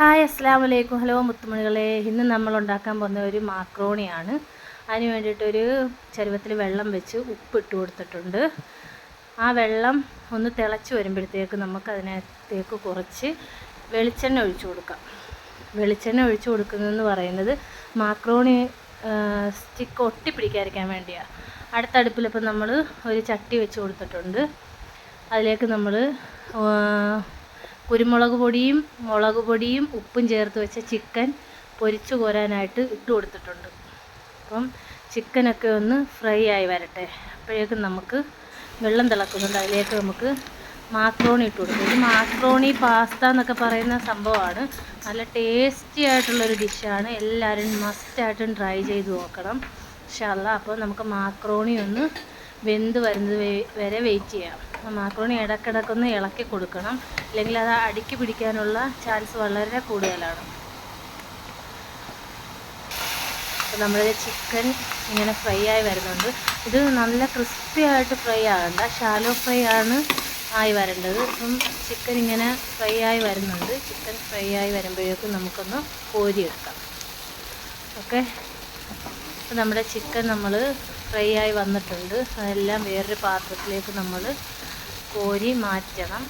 Hi അസ്സലാമു അലൈക്കും. Hello മുത്തുമണികളെ, ഇന്ന് നമ്മൾ ഉണ്ടാക്കാൻ പോകുന്ന ഒരു മാക്രോണിയാണ്. അതിന് വേണ്ടിയിട്ടൊരു ചരുവത്തിൽ വെള്ളം വെച്ച് ഉപ്പിട്ട് കൊടുത്തിട്ടുണ്ട്. ആ വെള്ളം ഒന്ന് തിളച്ച് വരുമ്പോഴത്തേക്ക് നമുക്കതിനകത്തേക്ക് കുറച്ച് വെളിച്ചെണ്ണ ഒഴിച്ചു കൊടുക്കാം. വെളിച്ചെണ്ണ ഒഴിച്ചു കൊടുക്കുന്നതെന്ന് പറയുന്നത് മാക്രോണി സ്റ്റിക്ക് ഒട്ടിപ്പിടിക്കാതിരിക്കാൻ വേണ്ടിയാണ്. അടുത്ത അടുപ്പിലിപ്പോൾ നമ്മൾ ഒരു ചട്ടി വെച്ച് കൊടുത്തിട്ടുണ്ട്. അതിലേക്ക് നമ്മൾ കുരുമുളക് പൊടിയും മുളക് പൊടിയും ഉപ്പും ചേർത്ത് വെച്ച ചിക്കൻ പൊരിച്ചു കോരാനായിട്ട് ഇട്ട് കൊടുത്തിട്ടുണ്ട്. അപ്പം ചിക്കനൊക്കെ ഒന്ന് ഫ്രൈ ആയി വരട്ടെ. അപ്പോഴേക്കും നമുക്ക് വെള്ളം തിളക്കുന്നുണ്ട്. അതിലേക്ക് നമുക്ക് മാക്രോണി ഇട്ട് കൊടുക്കും. ഇത് മാക്രോണി പാസ്ത എന്നൊക്കെ പറയുന്ന സംഭവമാണ്. നല്ല ടേസ്റ്റി ആയിട്ടുള്ളൊരു ഡിഷാണ്. എല്ലാവരും മസ്റ്റായിട്ടും ട്രൈ ചെയ്ത് നോക്കണം ഇൻഷാ അല്ലാഹ്. അപ്പോൾ നമുക്ക് മാക്രോണി ഒന്ന് വെന്ത് വരുന്നത് വരെ വെയിറ്റ് ചെയ്യാം. മാക്രോണി ഇടയ്ക്കിടയ്ക്കൊന്ന് ഇളക്കി കൊടുക്കണം, അല്ലെങ്കിൽ അത് അടുക്കി പിടിക്കാനുള്ള ചാൻസ് വളരെ കൂടുതലാണ്. അപ്പോൾ നമ്മുടെ ചിക്കൻ ഇങ്ങനെ ഫ്രൈ ആയി വരുന്നുണ്ട്. ഇത് നല്ല ക്രിസ്പി ആയിട്ട് ഫ്രൈ ആകണ്ട, ഷാലോ ഫ്രൈ ആണ് ആയി വരേണ്ടത്. അപ്പം ചിക്കൻ ഇങ്ങനെ ഫ്രൈ ആയി വരുന്നുണ്ട്. ചിക്കൻ ഫ്രൈ ആയി വരുമ്പോഴേക്കും നമുക്കൊന്ന് കോരിയെടുക്കാം. ഓക്കെ, അപ്പോൾ നമ്മുടെ ചിക്കൻ നമ്മൾ ഫ്രൈ ആയി വന്നിട്ടുണ്ട്. അതെല്ലാം വേറൊരു പാത്രത്തിലേക്ക് നമ്മൾ കോരി മാറ്റണം.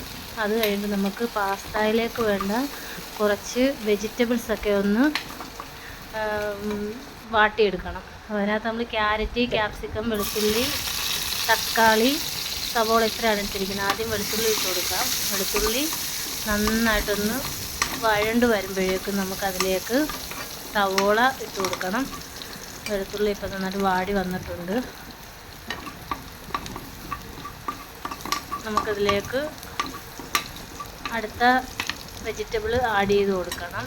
അത് കഴിഞ്ഞ് നമുക്ക് പാസ്തയിലേക്ക് വേണ്ട കുറച്ച് വെജിറ്റബിൾസൊക്കെ ഒന്ന് വാട്ടിയെടുക്കണം. അതിനകത്ത് നമ്മൾ ക്യാരറ്റ്, ക്യാപ്സിക്കം, വെളുത്തുള്ളി, തക്കാളി, സവോള ഇത്രയാണ് എടുത്തിരിക്കുന്നത്. ആദ്യം വെളുത്തുള്ളി ഇട്ട് കൊടുക്കാം. വെളുത്തുള്ളി നന്നായിട്ടൊന്ന് വഴണ്ട് വരുമ്പോഴേക്കും നമുക്കതിലേക്ക് സവോള ഇട്ട് കൊടുക്കണം. വെളുത്തുള്ളി ഇപ്പം നന്നായിട്ട് വാടി വന്നിട്ടുണ്ട്. നമുക്കതിലേക്ക് അടുത്ത വെജിറ്റബിൾ ആഡ് ചെയ്ത് കൊടുക്കണം.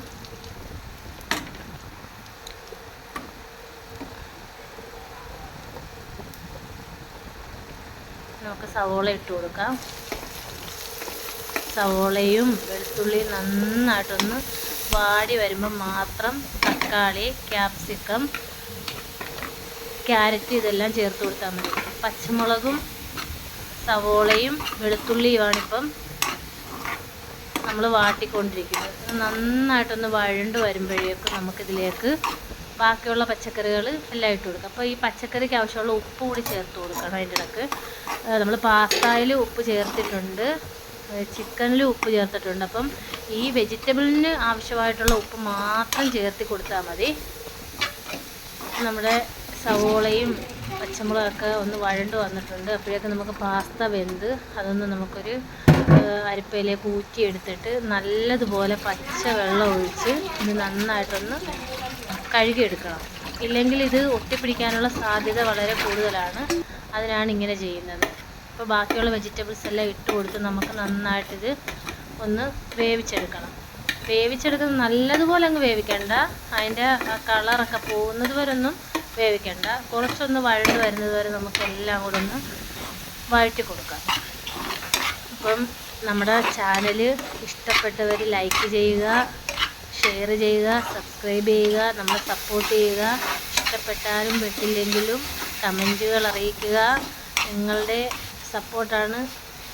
നമുക്ക് സവോള ഇട്ട് കൊടുക്കാം. സവോളയും വെളുത്തുള്ളിയും നന്നായിട്ടൊന്ന് വാടി വരുമ്പോൾ മാത്രം തക്കാളി, ക്യാപ്സിക്കം, ക്യാരറ്റ് ഇതെല്ലാം ചേർത്ത് കൊടുത്താൽ മതി. പച്ചമുളകും സവോളയും വെളുത്തുള്ളിയുമാണിപ്പം നമ്മൾ വാട്ടിക്കൊണ്ടിരിക്കുന്നത്. നന്നായിട്ടൊന്ന് വഴണ്ട് വരുമ്പോഴേക്കും നമുക്കിതിലേക്ക് ബാക്കിയുള്ള പച്ചക്കറികൾ എല്ലാം ഇട്ട് കൊടുക്കാം. അപ്പോൾ ഈ പച്ചക്കറിക്ക് ആവശ്യമുള്ള ഉപ്പ് കൂടി ചേർത്ത് കൊടുക്കണം. അതിൻ്റെ ഇടയ്ക്ക് നമ്മൾ പാസ്തയിൽ ഉപ്പ് ചേർത്തിട്ടുണ്ട്, ചിക്കനിലും ഉപ്പ് ചേർത്തിട്ടുണ്ട്. അപ്പം ഈ വെജിറ്റബിളിന് ആവശ്യമായിട്ടുള്ള ഉപ്പ് മാത്രം ചേർത്ത് കൊടുത്താൽ മതി. നമ്മുടെ സവോളയും പച്ചമുളകൊക്കെ ഒന്ന് വഴണ്ട് വന്നിട്ടുണ്ട്. അപ്പോഴേക്കും നമുക്ക് പാസ്ത വെന്ത് അതൊന്ന് നമുക്കൊരു അരിപ്പയിലേക്ക് ഊറ്റിയെടുത്തിട്ട് നല്ലതുപോലെ പച്ച വെള്ളം ഒഴിച്ച് ഇത് നന്നായിട്ടൊന്ന് കഴുകിയെടുക്കണം. ഇല്ലെങ്കിൽ ഇത് ഒട്ടിപ്പിടിക്കാനുള്ള സാധ്യത വളരെ കൂടുതലാണ്. അതിനാണ് ഇങ്ങനെ ചെയ്യുന്നത്. അപ്പോൾ ബാക്കിയുള്ള വെജിറ്റബിൾസ് എല്ലാം ഇട്ട് കൊടുത്ത് നമുക്ക് നന്നായിട്ടിത് ഒന്ന് വേവിച്ചെടുക്കണം. വേവിച്ചെടുക്കുന്നത് നല്ലതുപോലെ അങ്ങ് വേവിക്കണ്ട, അതിൻ്റെ കളറൊക്കെ പോകുന്നത് വരെ ഒന്നും വേവിക്കണ്ട. കുറച്ചൊന്ന് വഴണ്ട് വരുന്നത് വരെ നമുക്കെല്ലാം കൂടെ ഒന്ന് വഴറ്റി കൊടുക്കാം. അപ്പം നമ്മുടെ ചാനൽ ഇഷ്ടപ്പെട്ടവർ ലൈക്ക് ചെയ്യുക, ഷെയർ ചെയ്യുക, സബ്സ്ക്രൈബ് ചെയ്യുക, നമ്മളെ സപ്പോർട്ട് ചെയ്യുക. ഇഷ്ടപ്പെട്ടാലും പെട്ടില്ലെങ്കിലും കമൻറ്റുകൾ അറിയിക്കുക. നിങ്ങളുടെ സപ്പോർട്ടാണ്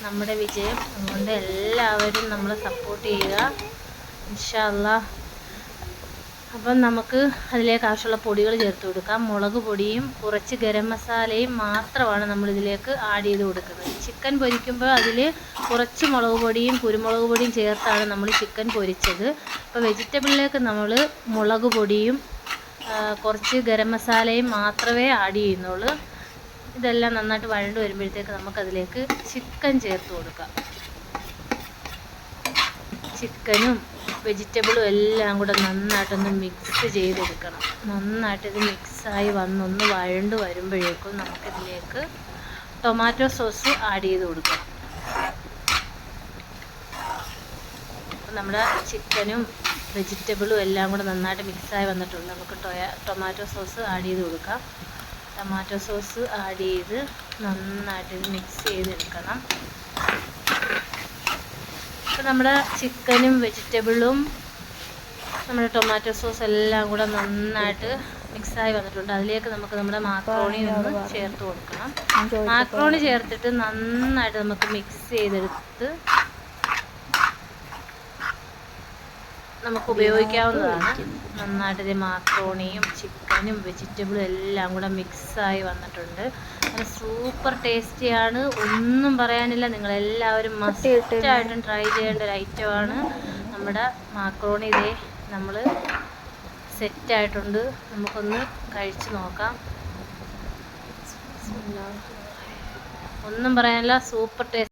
നമ്മുടെ വിജയം. അതുകൊണ്ട് എല്ലാവരും നമ്മളെ സപ്പോർട്ട് ചെയ്യുക ഇൻഷാ അല്ലാഹ്. അപ്പം നമുക്ക് അതിലേക്ക് ആവശ്യമുള്ള പൊടികൾ ചേർത്ത് കൊടുക്കാം. മുളക് പൊടിയും കുറച്ച് ഗരം മസാലയും മാത്രമാണ് നമ്മളിതിലേക്ക് ആഡ് ചെയ്ത് കൊടുക്കുന്നത്. ചിക്കൻ പൊരിക്കുമ്പോൾ അതിൽ കുറച്ച് മുളക് പൊടിയും കുരുമുളക് പൊടിയും ചേർത്താണ് നമ്മൾ ചിക്കൻ പൊരിച്ചത്. അപ്പോൾ വെജിറ്റബിളിലേക്ക് നമ്മൾ മുളക് പൊടിയും കുറച്ച് ഗരം മസാലയും മാത്രമേ ആഡ് ചെയ്യുന്നുള്ളൂ. ഇതെല്ലാം നന്നായിട്ട് വഴണ്ട് വരുമ്പോഴത്തേക്ക് നമുക്കതിലേക്ക് ചിക്കൻ ചേർത്ത് കൊടുക്കാം. ചിക്കനും വെജിറ്റബിളും എല്ലാം കൂടെ നന്നായിട്ടൊന്ന് മിക്സ് ചെയ്തെടുക്കണം. നന്നായിട്ടിത് മിക്സായി വന്നൊന്ന് വഴണ്ട് വരുമ്പോഴേക്കും നമുക്കിതിലേക്ക് ടൊമാറ്റോ സോസ് ആഡ് ചെയ്ത് കൊടുക്കണം. അപ്പം നമ്മുടെ ചിക്കനും വെജിറ്റബിളും എല്ലാം കൂടെ നന്നായിട്ട് മിക്സായി വന്നിട്ടുണ്ട്. നമുക്ക് ടൊമാറ്റോ സോസ് ആഡ് ചെയ്ത് കൊടുക്കാം. ടൊമാറ്റോ സോസ് ആഡ് ചെയ്ത് നന്നായിട്ടിത് മിക്സ് ചെയ്തെടുക്കണം. അപ്പോൾ നമ്മുടെ ചിക്കനും വെജിറ്റബിളും നമ്മുടെ ടൊമാറ്റോ സോസ് എല്ലാം കൂടെ നന്നായിട്ട് മിക്സായി വന്നിട്ടുണ്ട്. അതിലേക്ക് നമുക്ക് നമ്മുടെ മാക്രോണി ഒന്ന് ചേർത്ത് കൊടുക്കണം. മാക്രോണി ചേർത്തിട്ട് നന്നായിട്ട് നമുക്ക് മിക്സ് ചെയ്തെടുത്ത് നമുക്ക് ഉപയോഗിക്കാവുന്നതാണ്. നന്നായിട്ട് ഇത് മാക്രോണിയും ചിക്കനും വെജിറ്റബിളും എല്ലാം കൂടെ മിക്സായി വന്നിട്ടുണ്ട്. അത് സൂപ്പർ ടേസ്റ്റിയാണ്, ഒന്നും പറയാനില്ല. നിങ്ങളെല്ലാവരും മസ്റ്റായിട്ടും ട്രൈ ചെയ്യേണ്ട ഒരു ഐറ്റമാണ്. നമ്മുടെ മാക്രോണി ഇതേ നമ്മൾ സെറ്റായിട്ടുണ്ട്. നമുക്കൊന്ന് കഴിച്ച് നോക്കാം. ഒന്നും പറയാനില്ല, സൂപ്പർ ടേസ്റ്റ്.